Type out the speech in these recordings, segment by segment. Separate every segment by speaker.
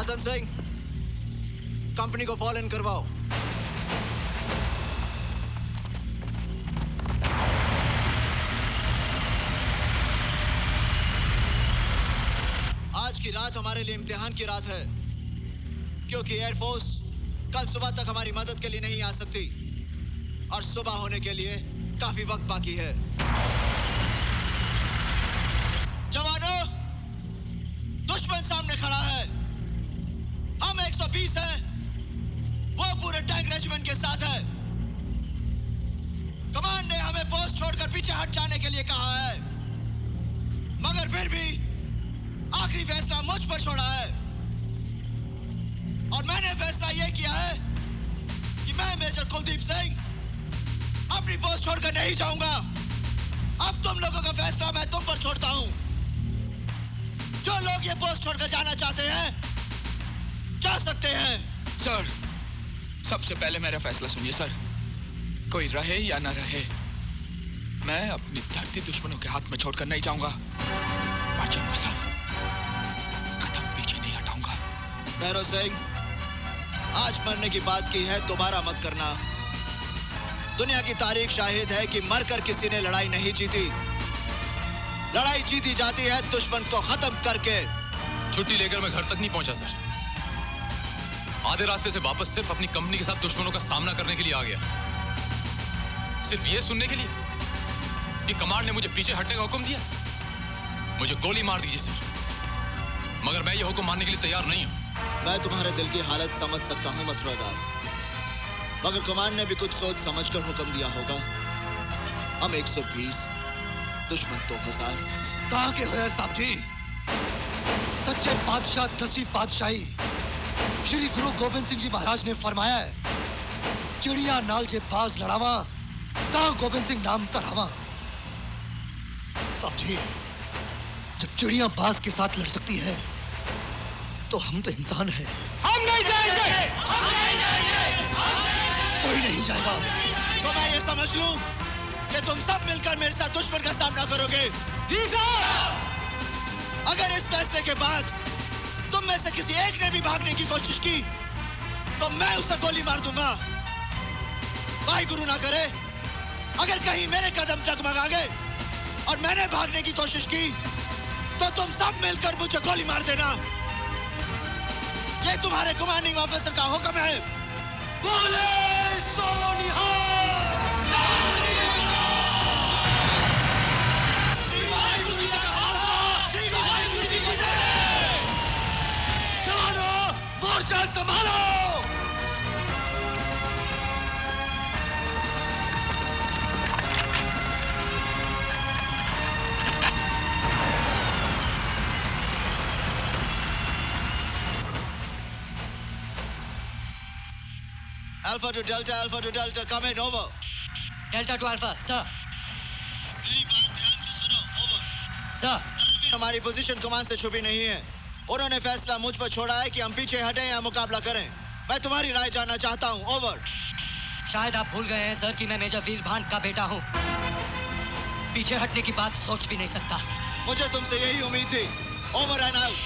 Speaker 1: Janardan Singh, company को follow इन करवाओ। आज की रात हमारे लिए इम्तिहान की रात है, क्योंकि एयरफोर्स कल सुबह तक हमारी मदद के लिए नहीं आ सकती और सुबह होने के लिए काफी वक्त बाकी है। जवानों, दुश्मन सामने खड़ा है। हम 120 हैं, वो पूरे टैंक रेजिमेंट के साथ है। कमांड ने हमें पोस्ट छोड़कर पीछे हट जाने के लिए कहा है, मगर फिर भी आखिरी फैसला मुझ पर छोड़ा है और मैंने फैसला यह किया है कि मैं मेजर कुलदीप सिंह अपनी पोस्ट छोड़कर नहीं जाऊंगा। अब तुम लोगों का फैसला मैं तुम पर छोड़ता हूं। जो लोग ये पोस्ट छोड़कर जाना चाहते हैं जा सकते हैं।
Speaker 2: सर, सबसे पहले मेरा फैसला सुनिए सर। कोई रहे या ना रहे, मैं अपनी धरती दुश्मनों के हाथ में छोड़कर नहीं जाऊंगा। मर जाऊंगा सर, कदम पीछे नहीं हटाऊंगा।
Speaker 1: भैरव सिंह, आज मरने की बात की है, दोबारा मत करना। दुनिया की तारीख शाहिद है कि मरकर किसी ने लड़ाई नहीं जीती। लड़ाई जीती जाती है दुश्मन को खत्म करके।
Speaker 3: छुट्टी लेकर मैं घर तक नहीं पहुंचा सर। आधे रास्ते से वापस सिर्फ अपनी कंपनी के साथ दुश्मनों का सामना करने के लिए आ गया। सिर्फ ये सुनने के लिए कि कमांड ने मुझे पीछे हटने का हुक्म दिया। मुझे गोली मार दीजिए सर, मगर मैं ये हुक्म मानने के लिए तैयार नहीं हूं।
Speaker 1: मैं तुम्हारे दिल की हालत समझ सकता हूं मथुरा दास, मगर कमांड ने भी कुछ सोच समझकर हुक्म दिया होगा। हम 120, दुश्मन 2000।
Speaker 4: कहां के हो साहब जी? सच्चे बादशाह 10वीं बादशाही श्री गुरु गोबिंद सिंह जी महाराज ने फरमाया है, चिड़िया नाल जे बाज लड़ावा ता गोबिंद सिंह नाम तरावा। साहब जी, जब चिड़िया बाज के साथ लड़ सकती है तो हम तो इंसान हैं।
Speaker 2: हम नहीं जाएंगे,
Speaker 4: कोई नहीं जाएगा।
Speaker 1: तो मैं ये समझ लूं कि तुम सब मिलकर मेरे साथ दुश्मन का सामना करोगे?
Speaker 2: जी सर।
Speaker 1: अगर इस फैसले के बाद तुम में से किसी एक ने भी भागने की कोशिश की तो मैं उसे गोली मार दूंगा। भाई गुरु ना करे, अगर कहीं मेरे कदम डगमगा गए और मैंने भागने की कोशिश की तो तुम सब मिलकर मुझे गोली मार देना। ये तुम्हारे कमांडिंग ऑफिसर का हुक्म है। बोले सो निहाल। जवानों, मोर्चा संभालो। Alpha to Delta, come in, over.
Speaker 5: Delta to Alpha, sir.
Speaker 1: मेरी बात ध्यान से सुनो, over.
Speaker 5: Sir.
Speaker 1: हमारी पोजीशन कमांड से छुपी नहीं है। उन्होंने फैसला मुझ पर छोड़ा है कि हम पीछे हटें या मुकाबला करें। मैं तुम्हारी राय जानना चाहता हूँ, ओवर।
Speaker 5: शायद आप भूल गए हैं सर कि मैं मेजर वीरभान का बेटा हूँ। पीछे हटने की बात सोच भी नहीं सकता।
Speaker 1: मुझे तुमसे यही उम्मीद थी। Over and out.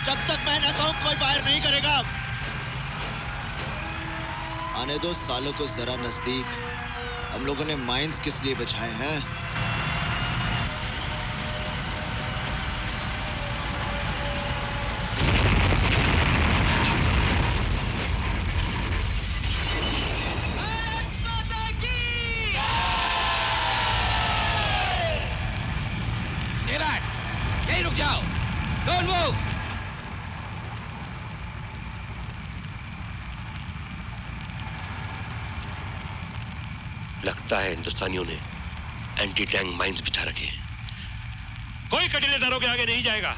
Speaker 1: जब तक मैं न कहूं कोई फायर नहीं करेगा। आने दो सालों को जरा नजदीक। हम लोगों ने माइंस किस लिए बचाए हैं?
Speaker 6: लगता है हिंदुस्तानियों ने एंटी टैंक माइंस बिछा रखे हैं।
Speaker 7: कोई कटीले दरों के आगे नहीं जाएगा।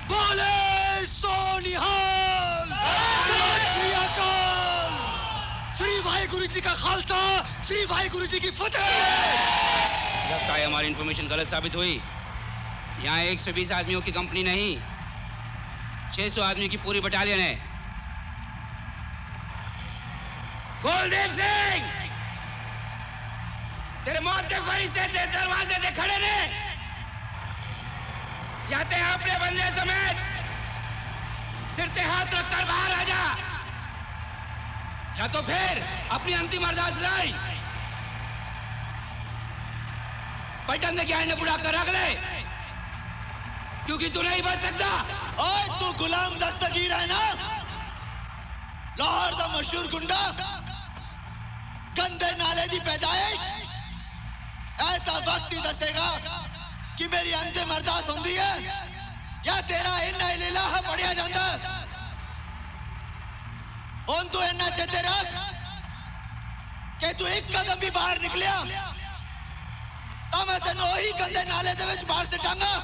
Speaker 4: बोले सोनिहाल, श्री अकाल, श्री वाहेगुरु जी का खालसा, श्री वाहेगुरु जी की फतेह।
Speaker 8: लगता है हमारी इंफॉर्मेशन गलत साबित हुई। यहाँ 120 आदमियों की कंपनी नहीं, 600 आदमी की पूरी बटालियन है। कुलदीप सिंह, तेरे मौत के फरिश्ते तेरे दरवाजे से खड़े ने। या ते अपने बंदे समेत सिर पे हाथ रखकर बाहर आ जा, या तो फिर अपनी अंतिम अरदास लाई पटन के आईने बुढ़ा कर रख ले, क्योंकि तू नहीं बच सकता।
Speaker 1: ओए तू गुलाम दस्तगीर है ना, लाहौर दा मशहूर गुंडा, गंदे नाले दी पैदाइश। ऐसा वक्त ही दसेगा कि मेरी अंतिम अरदास होंदी है या तेरा इन्ना इलाहा पढ़िया जांदा। हुण तू इन्ना चेते रख कि तू एक कदम भी बाहर निकलिया तो मैं तेन वही गंदे नाले दे विच बाहर सिटांगा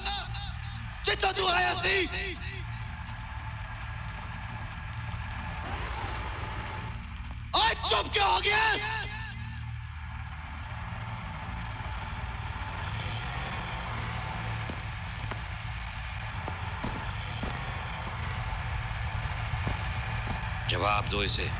Speaker 1: जिथों तू आया सी। ओए चुप क्यों हो गया?
Speaker 6: जवाब दो इसे।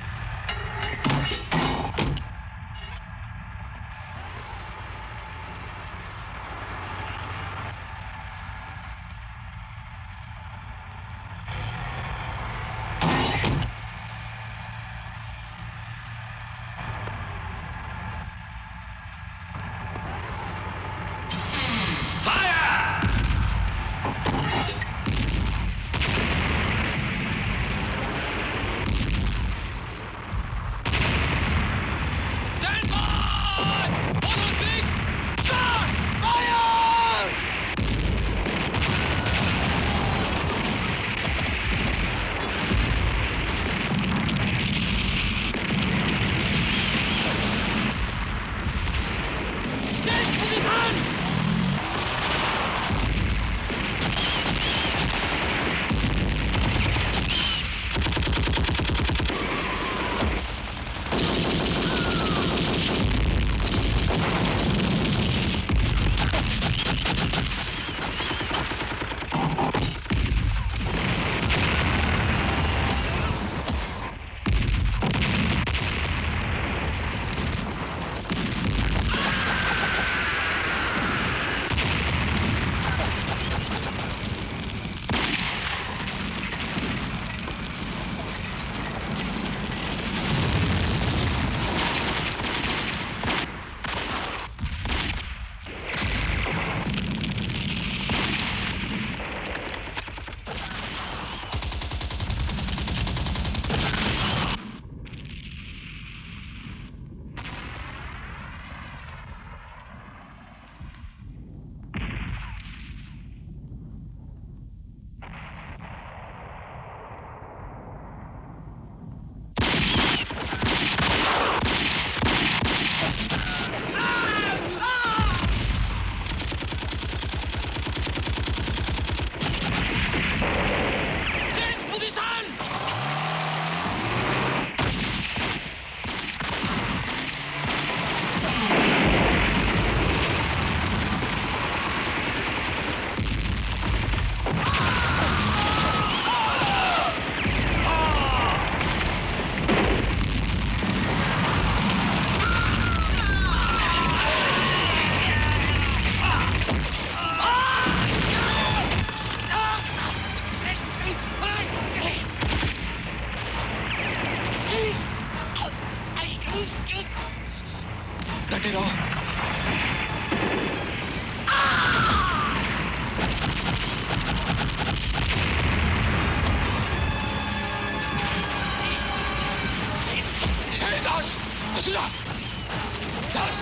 Speaker 2: डटे रहो। दास, दास,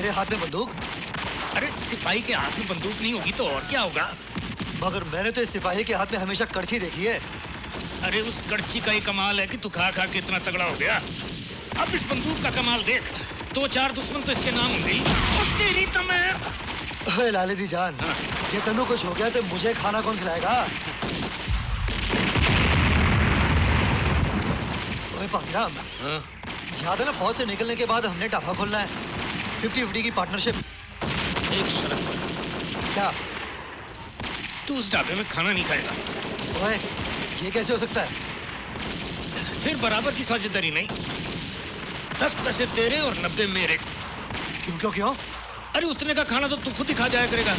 Speaker 4: तेरे हाथ में बंदूक?
Speaker 7: अरे सिपाही के हाथ में बंदूक नहीं होगी तो और क्या होगा?
Speaker 4: मगर मैंने तो इस सिपाही के हाथ में हमेशा कड़छी देखी है।
Speaker 7: अरे उस कड़छी का ही कमाल है कि तू खा खा के इतना तगड़ा हो गया। अब इस बंदूक का कमाल देख। 2-4 दुश्मन तो इसके नाम होंगे ही। और तेरी तो मैं।
Speaker 4: ओए लाले दी जान, ये तनु कुछ हो गया तो मुझे खाना कौन खिलाएगा? ओए पांगराम, याद है ना फौज से निकलने के बाद हमने ढाबा खोलना है, 50-50 की पार्टनरशिप।
Speaker 7: एक शर्त पर।
Speaker 4: क्या?
Speaker 7: तू उस ढाबे में खाना नहीं खाएगा।
Speaker 4: ओए, ये कैसे हो सकता है?
Speaker 7: फिर बराबर की साझेदारी नहीं। 10 पैसे तेरे और 90 मेरे।
Speaker 4: क्यों क्यों क्यों?
Speaker 7: अरे उतने का खाना तो तू खुद ही खा जाया करेगा।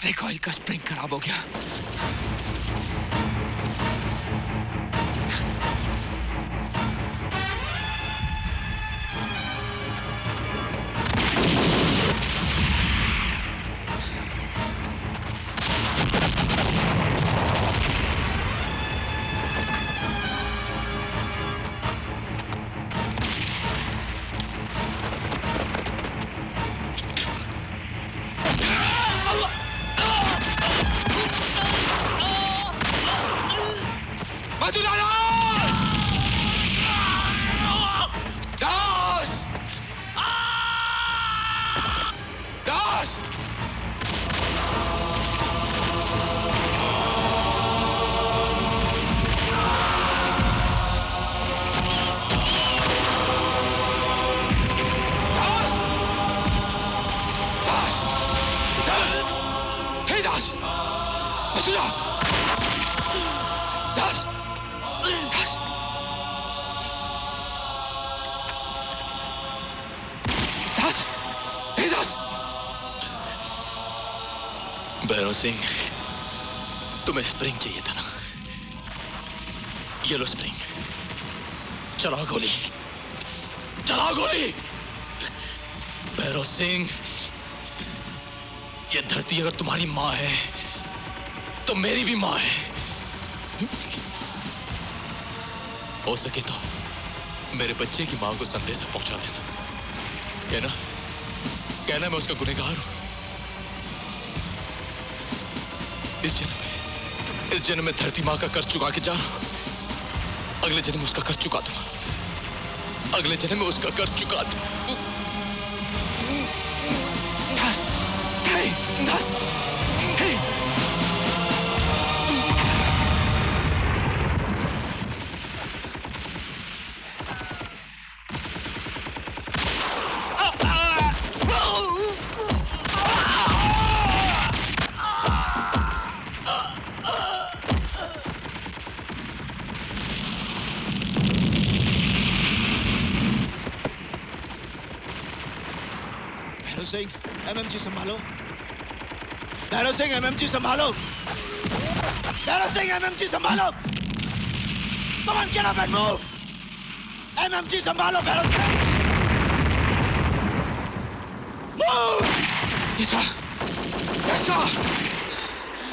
Speaker 2: ब्रेक ऑयल का स्प्रिंग खराब हो गया।
Speaker 3: भैरव सिंह, तुम्हें स्प्रिंग चाहिए था ना? ये लो स्प्रिंग। चलाओ गोली, चलाओ गोली। भैरव सिंह, ये धरती अगर तुम्हारी माँ है तो मेरी भी माँ है। हो सके तो मेरे बच्चे की माँ को संदेशा पहुंचा देना। कहना मैं उसका गुनहगार हूं। इस जन्म में धरती माँ का कर्ज चुका के जा रहा हूं। अगले जन्म में उसका कर्ज चुका दूंगा। अगले जन्म में उसका कर्ज चुका दूंगा। 10 10
Speaker 1: सिंह, एमएमजी संभालो। भैरव सिंह, एमएमजी संभालो। भैरव सिंह, एमएमजी संभालो। Come on, get up and move. MMG संभालो Bhairav Singh. Move.
Speaker 2: Yes sir. Yes sir.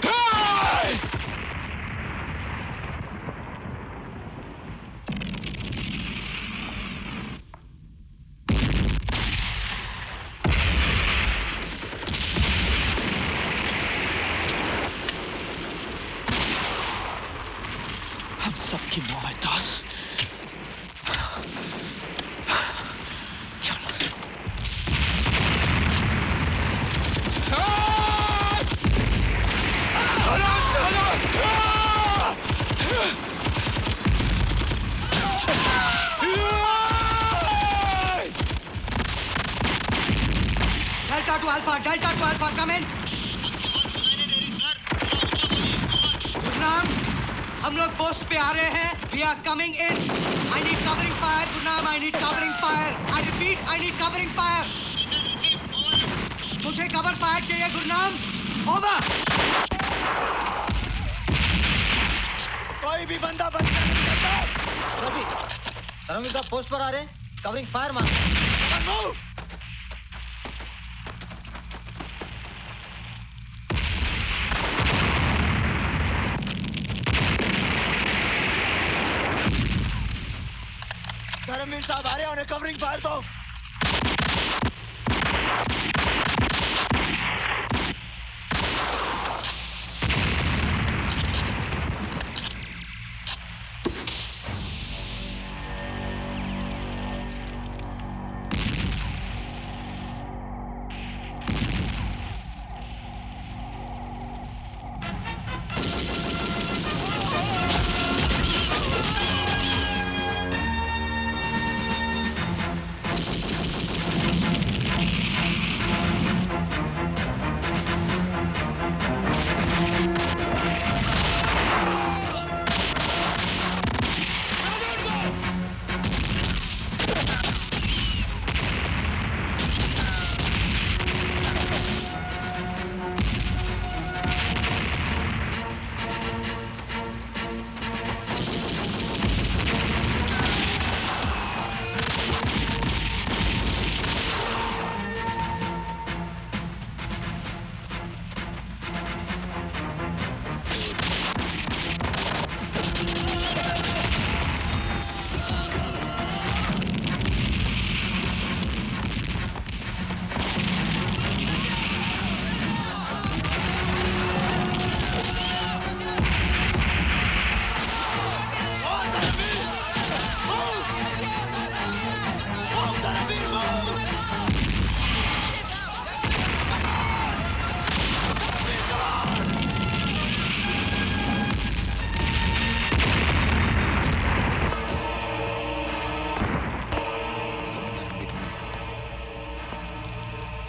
Speaker 2: Hey! सबकी मौत है 10।
Speaker 5: Delta to Alpha, come in. Gurnaam, हम लोग पोस्ट पे आ रहे हैं। We are coming in. I need covering fire, Gurnam. I need covering fire. I repeat, I need covering fire. मुझे cover fire चाहिए गुरनाम। Over.
Speaker 1: कोई भी बंदा बच नहीं सकता।
Speaker 5: सर जी, धर्मवीर साहब पोस्ट पर आ रहे हैं। कवरिंग फायर मांग।
Speaker 1: मूव। धर्मवीर साहब आ रहे हैं, उन्हें कवरिंग फायर दो।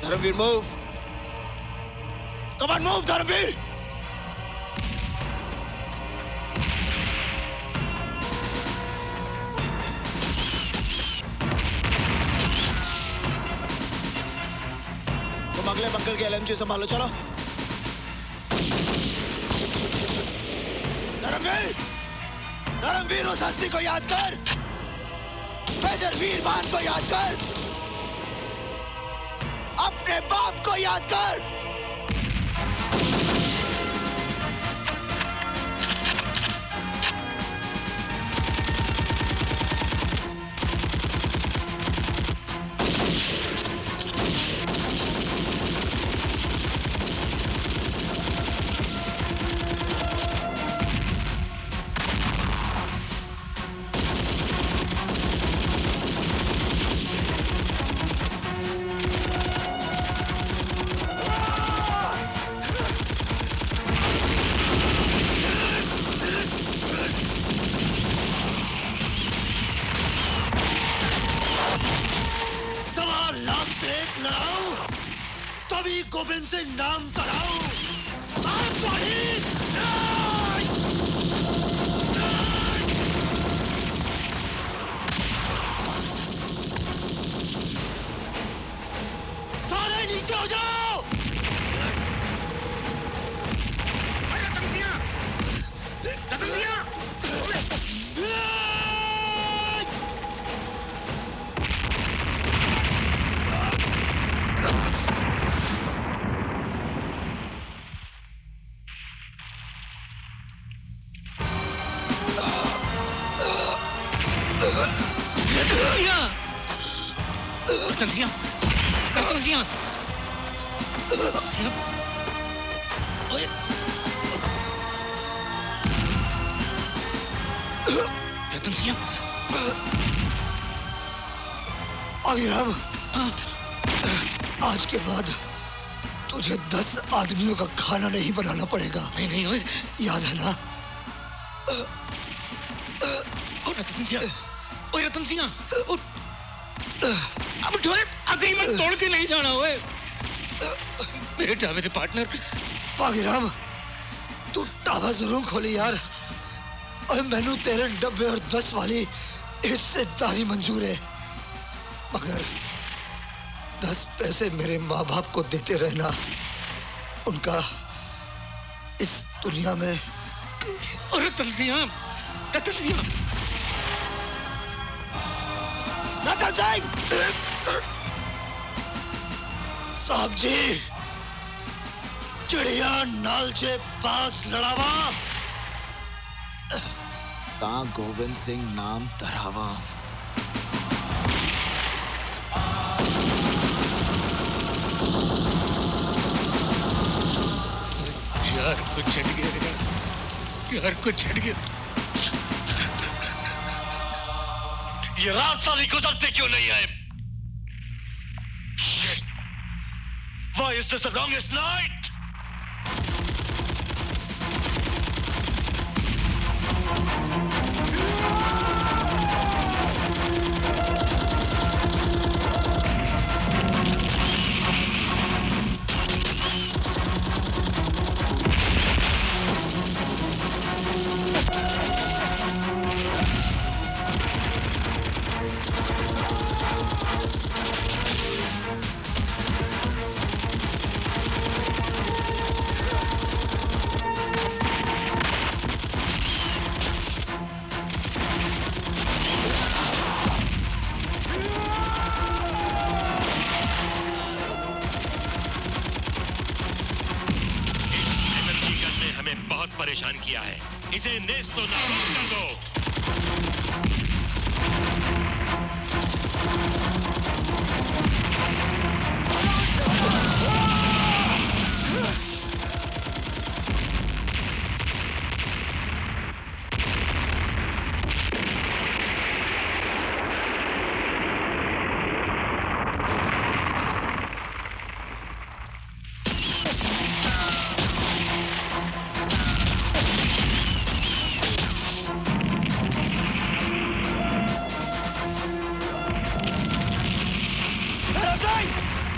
Speaker 1: Dharamveer, move! Come on, move, Dharamveer! तुम अगले बंकर के LMG संभालो, चलो। धर्मवीर! धर्मवीर, उस हस्ती को याद कर! मेजर वीरभान को याद कर! अपने बाप को याद कर! गोविंद सिंह नाम कराओ। सारे नीचे हो जाओ। आगिराम, आज के बाद तुझे 10 आदमियों का खाना नहीं बनाना पड़ेगा।
Speaker 7: नहीं ओए,
Speaker 1: याद है ना?
Speaker 7: ओए रतन सिंह, अब अग्रीमेंट तोड़ के नहीं जाना ओए। मेरे ढाबे से पार्टनर।
Speaker 1: आगिराम, तू ढाबा जरूर खोली यार,
Speaker 4: और मैनू तेरे डब्बे और 10 वाली हिस्सेदारी मंजूर है, मगर 10 पैसे मेरे माँ बाप को देते रहना उनका इस दुनिया में।
Speaker 7: अरे तुलसियाम,
Speaker 1: रतन सिंह!
Speaker 4: साहब जी, चिड़िया नाल जे बाज लड़ावा
Speaker 9: ता गोविंद सिंह नाम धरावा।
Speaker 7: यार कुछ छट गया, यार कुछ छट गया।
Speaker 6: ये रात सारी गुजरते क्यों नहीं है? Shit! Why is this the longest night? परेशान किया है, इसे नेस्तो नाबूद कर दो।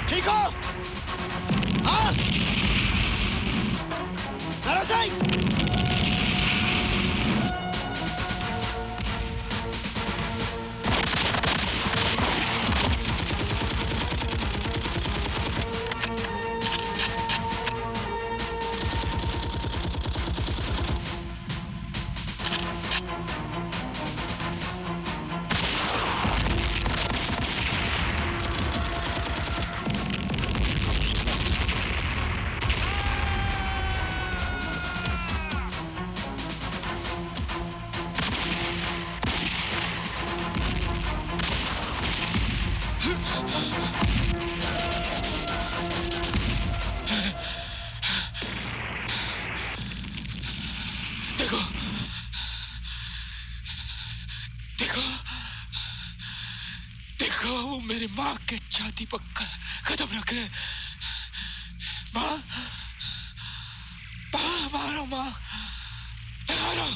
Speaker 1: ठीक हो? हाँ? भैरव सिंह!
Speaker 2: देखो वो मेरी माँ के छाती पर कदम रख रहे। माँ, मारो माँ, मारो।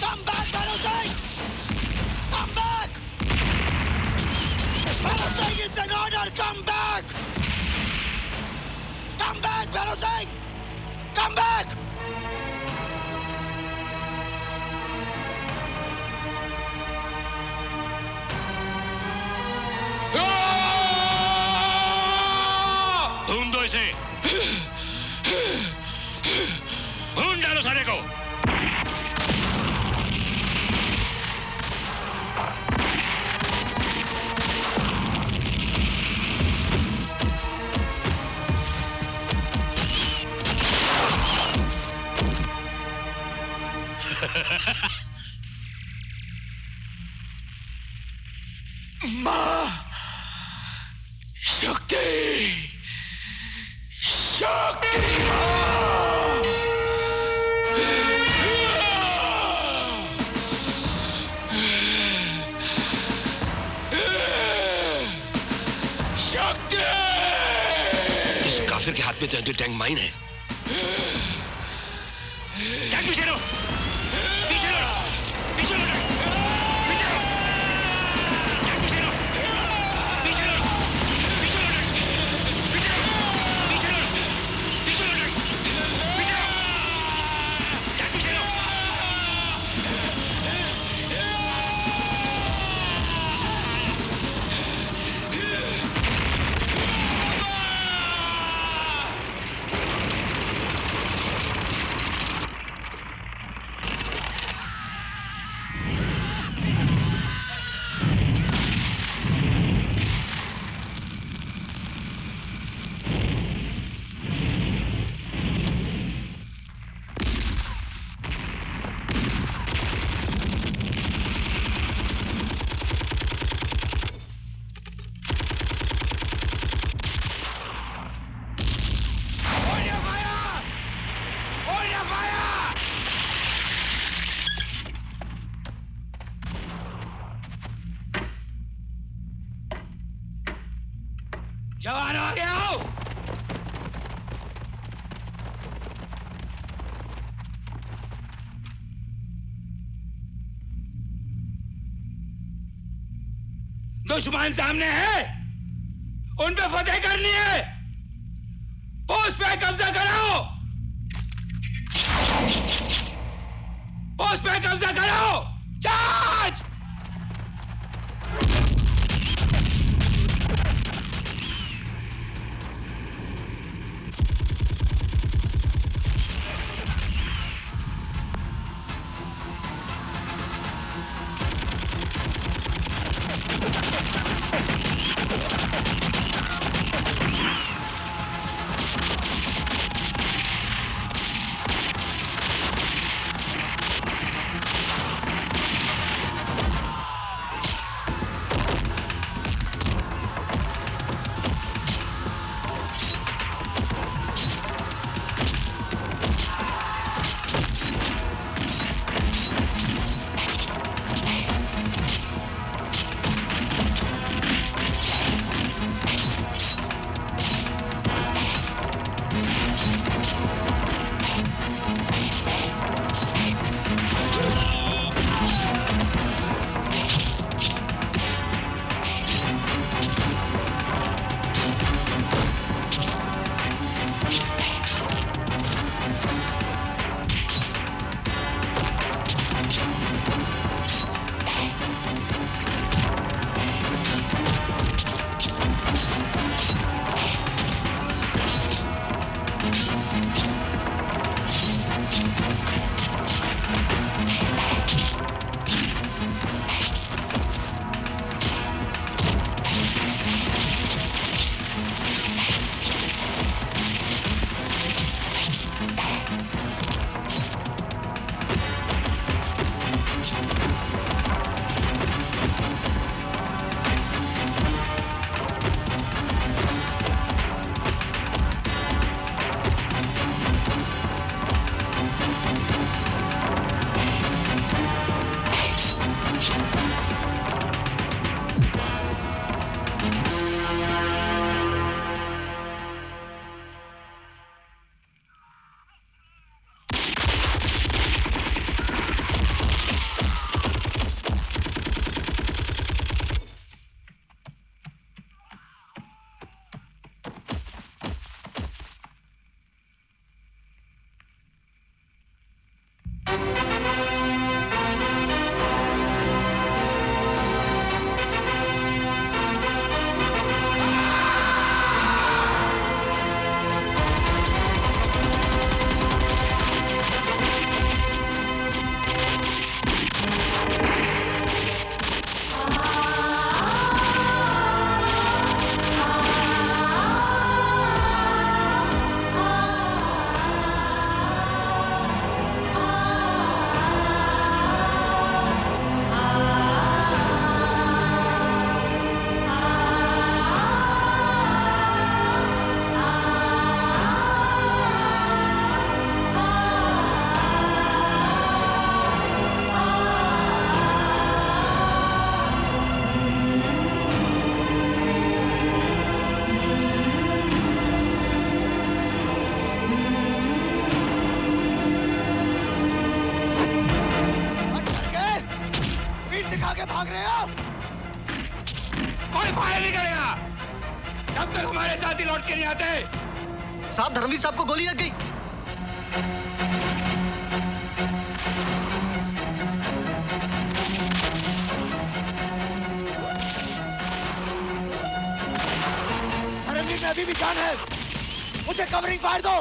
Speaker 1: Come back, Bhanu Singh! Come back! Bhanu Singh is an order! Come back! Come back, Bhanu Singh! Come back!
Speaker 6: ढूंढ दो इसे, ढूंढ डालो सारे को। इसमें तो एंटी टैंक माइन है।
Speaker 7: टैंक पीछे लो, पीछे लो, पीछे लो, पीछे लो, टैंक पीछे लो, पीछे लो, पीछे लो, पीछे लो, पीछे लो, पीछे लो, पीछे लो, टैंक पीछे लो।
Speaker 8: जवान आ गया हो। दुश्मन सामने है, उन पे फतेह करनी है। पोस्ट पे कब्जा कराओ, पोस्ट पे कब्जा कराओ। चार्ज!
Speaker 1: लेके भाग रहे हो?
Speaker 8: कोई फायर नहीं करेगा जब तक हमारे साथी लौट के नहीं आते।
Speaker 4: साहब, धर्मवीर साहब को गोली लग गई।
Speaker 1: धर्मवीर में अभी भी जान है, मुझे कवरिंग फायर दो।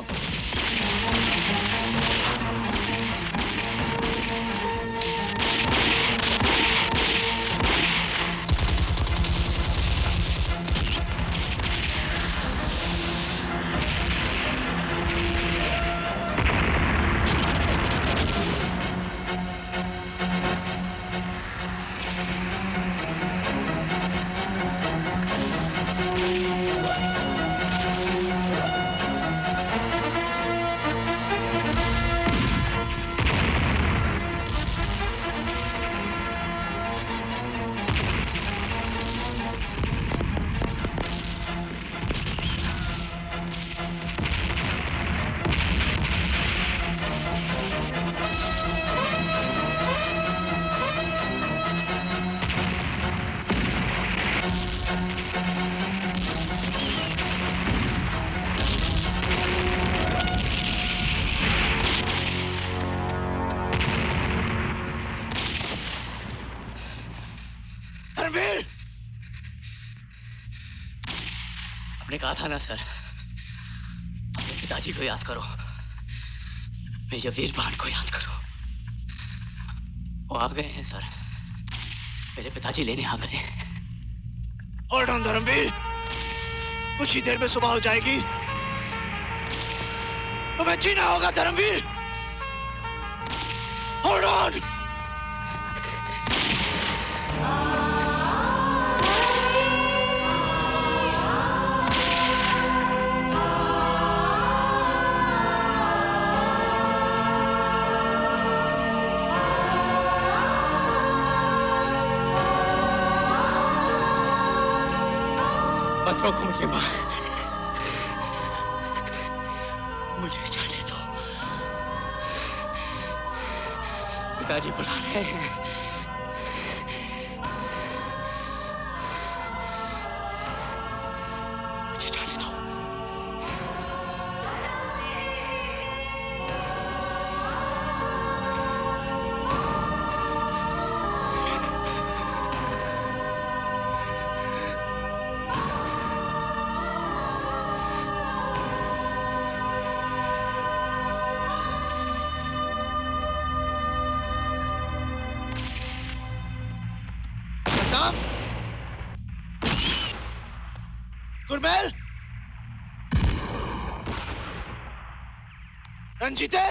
Speaker 5: आपने कहा था ना सर, अपने पिताजी को याद करो, मेजर वीरपान को याद करो। वो आ गए हैं सर, मेरे पिताजी लेने आ गए हैं।
Speaker 1: होल्ड ऑन धर्मवीर, कुछ ही देर में सुबह हो जाएगी, तुम्हें जीना होगा धर्मवीर। Hold on.
Speaker 5: मत रोको मुझे मां, मुझे जाने दो। पिताजी बुला रहे हैं। मुझे जाने दो।
Speaker 1: नाम गुरमेल, रंजीते,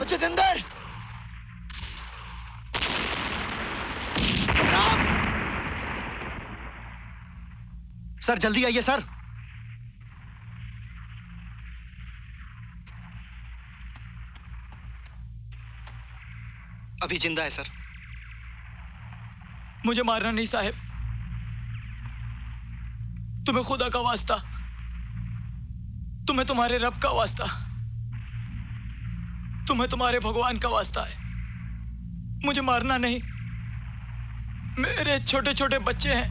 Speaker 1: जतेंद्र, राम।
Speaker 4: सर जल्दी आइए सर। अभी जिंदा है सर।
Speaker 2: मुझे मारना नहीं साहब, तुम्हें खुदा का वास्ता, तुम्हें तुम्हारे रब का वास्ता, तुम्हें तुम्हारे भगवान का वास्ता है, मुझे मारना नहीं। मेरे छोटे छोटे बच्चे हैं।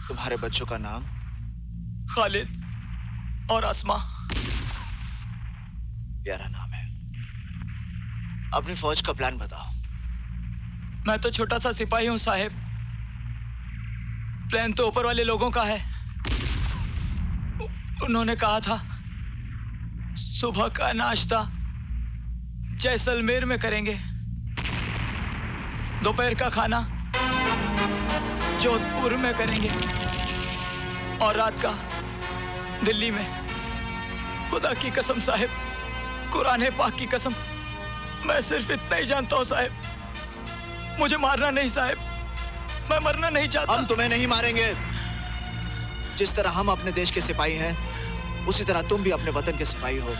Speaker 1: तुम्हारे बच्चों का नाम?
Speaker 2: खालिद और आसमा।
Speaker 1: प्यारा नाम है। अपनी फौज का प्लान बताओ।
Speaker 2: मैं तो छोटा सा सिपाही हूं साहेब, प्लान तो ऊपर वाले लोगों का है। उन्होंने कहा था सुबह का नाश्ता जैसलमेर में करेंगे, दोपहर का खाना जोधपुर में करेंगे और रात का दिल्ली में। खुदा की कसम साहेब, कुरान पाक की कसम, मैं सिर्फ इतना ही जानता हूं साहेब, मुझे मारना नहीं साहेब, मैं मरना नहीं चाहता।
Speaker 1: हम तुम्हें नहीं मारेंगे। जिस तरह हम अपने देश के सिपाही हैं, उसी तरह तुम भी अपने वतन के सिपाही हो।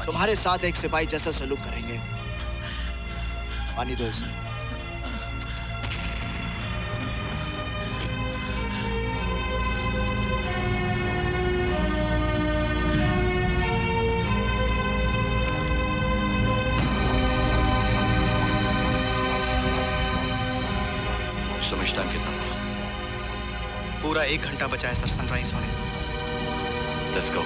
Speaker 1: तुम्हारे साथ एक सिपाही जैसा सलूक करेंगे। पानी दो इसे। पूरा 1 घंटा बचा है सर सनराइज होने।
Speaker 6: Let's go.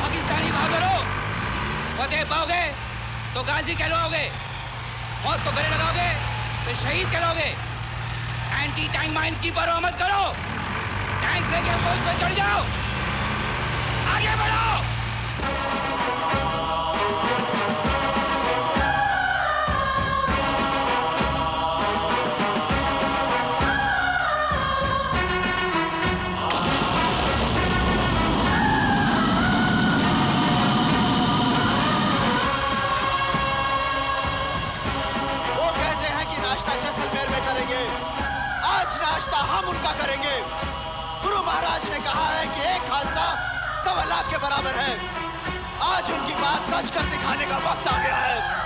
Speaker 8: पाकिस्तानी भागो, फतेह पाओगे तो गाजी कहलाओगे, मौत को गले लगाओगे तो शहीद कहलाओगे। एंटी टैंक माइंस की परवाह मत करो, टैंक से के पोस्ट पे चढ़ जाओ, आगे बढ़ो।
Speaker 1: वो कहते हैं कि नाश्ता जैसलमेर में करेंगे, आज नाश्ता हम उनका करेंगे। गुरु महाराज ने कहा है कि एक खालसा 1.25 लाख के बराबर है। आज उनकी बात सच कर दिखाने का वक्त आ गया है।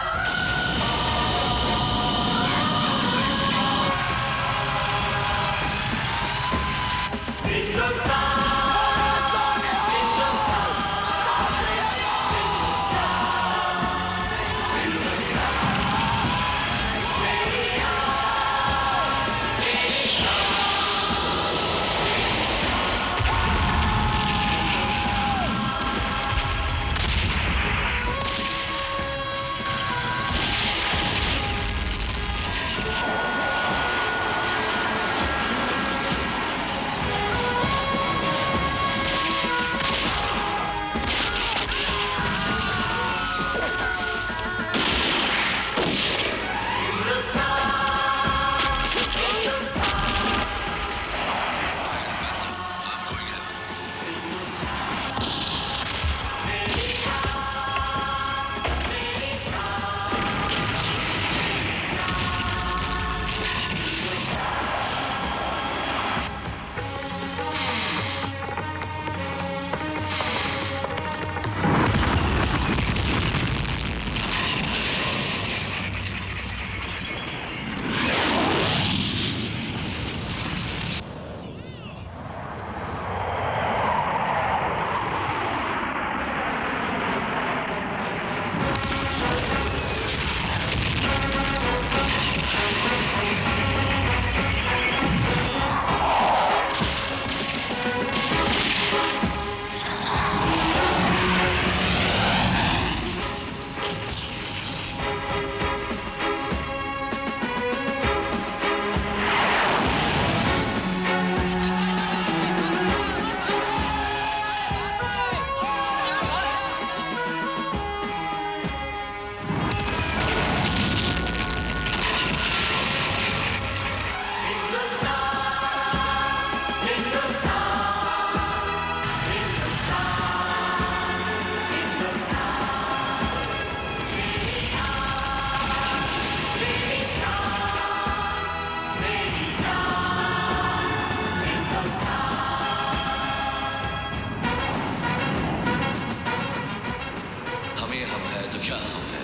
Speaker 6: हम है तो क्या हम है,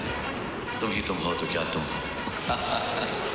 Speaker 6: तुम ही तुम हो तो क्या तुम हो।